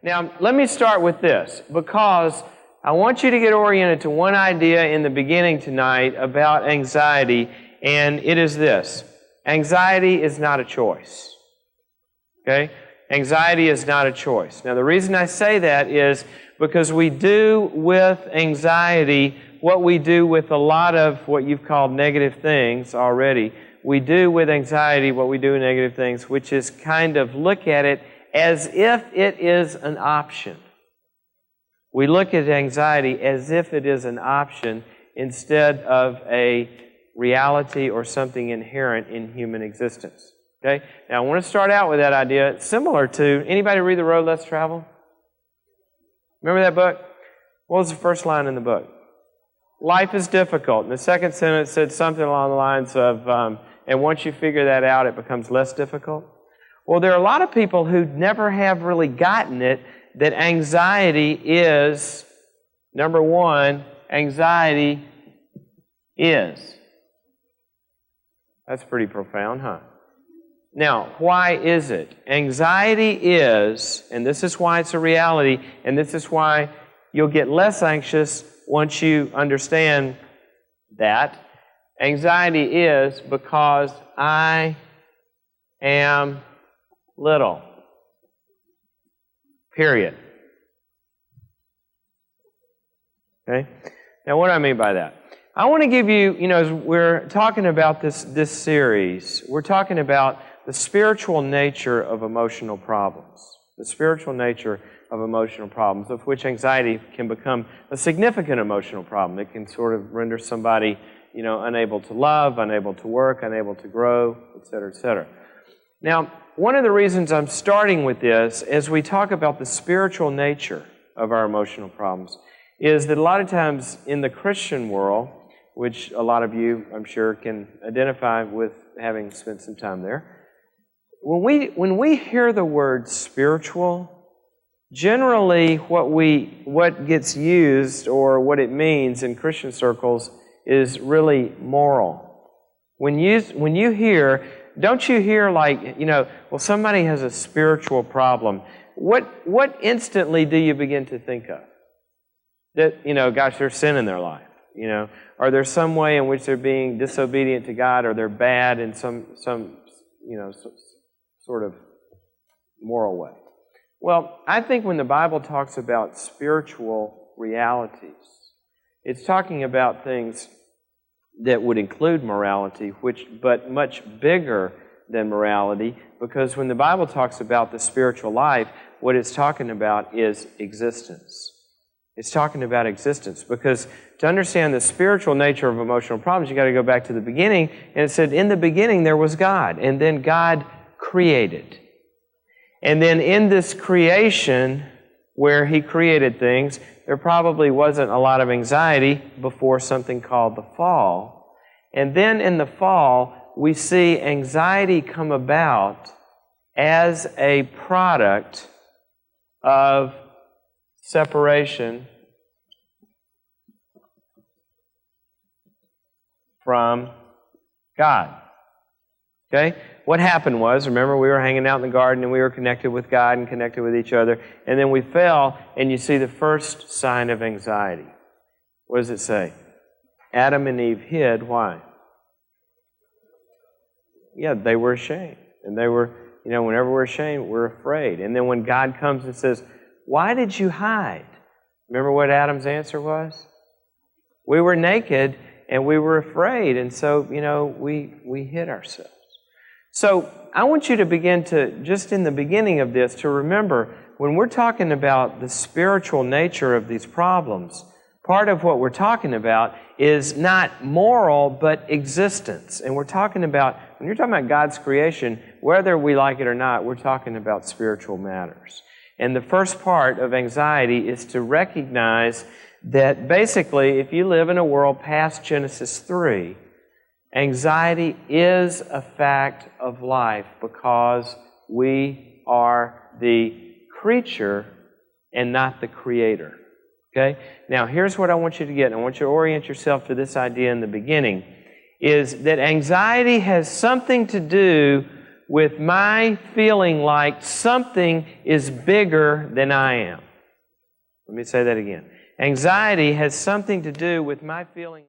Now, let me start with this, because I want you to get oriented to one idea in the beginning tonight about anxiety, and it is this. Anxiety is not a choice. Okay? Anxiety is not a choice. Now, the reason I say that is because we do with anxiety what we do with a lot of what you've called negative things already. We do with anxiety what we do with negative things, which is kind of look at it as if it is an option. We look at anxiety as if it is an option instead of a reality or something inherent in human existence. Okay? Now, I want to start out with that idea. It's similar to, anybody read The Road Less Traveled? Remember that book? What was the first line in the book? Life is difficult. And the second sentence said something along the lines of, and once you figure that out, it becomes less difficult. Well, there are a lot of people who never have really gotten it, that anxiety is, number one, anxiety is. That's pretty profound, huh? Now, why is it? Anxiety is, and this is why it's a reality, and this is why you'll get less anxious once you understand that. Anxiety is because I am little. Period. Okay? Now, what do I mean by that? I want to give you, as we're talking about this series, we're talking about the spiritual nature of emotional problems. The spiritual nature of emotional problems, of which anxiety can become a significant emotional problem. It can sort of render somebody, unable to love, unable to work, unable to grow, etc., etc. Now, one of the reasons I'm starting with this, as we talk about the spiritual nature of our emotional problems, is that a lot of times in the Christian world, which a lot of you, I'm sure, can identify with having spent some time there, when we hear the word spiritual, generally what gets used or what it means in Christian circles is really moral. When you hear, don't you hear like, well, somebody has a spiritual problem. What instantly do you begin to think of? That, gosh, there's sin in their life, Or there's some way in which they're being disobedient to God, or they're bad in some sort of moral way. Well, I think when the Bible talks about spiritual realities, it's talking about things that would include morality, but much bigger than morality, because when the Bible talks about the spiritual life, what it's talking about is existence. It's talking about existence, because to understand the spiritual nature of emotional problems, you've got to go back to the beginning, and it said, in the beginning there was God, and then God created. And then in this creation, where He created things, there probably wasn't a lot of anxiety before something called the fall. And then in the fall, we see anxiety come about as a product of separation from God. Okay? What happened was, remember, we were hanging out in the garden and we were connected with God and connected with each other, and then we fell, and you see the first sign of anxiety. What does it say? Adam and Eve hid. Why? Yeah, they were ashamed. And they were, whenever we're ashamed, we're afraid. And then when God comes and says, why did you hide? Remember what Adam's answer was? We were naked and we were afraid, and so, we hid ourselves. So I want you to begin to, just in the beginning of this, to remember, when we're talking about the spiritual nature of these problems, part of what we're talking about is not moral, but existence. And we're talking about, when you're talking about God's creation, whether we like it or not, we're talking about spiritual matters. And the first part of anxiety is to recognize that basically, if you live in a world past Genesis 3, anxiety is a fact of life because we are the creature and not the creator. Okay? Now, here's what I want you to get, and I want you to orient yourself to this idea in the beginning, is that anxiety has something to do with my feeling like something is bigger than I am. Let me say that again. Anxiety has something to do with my feeling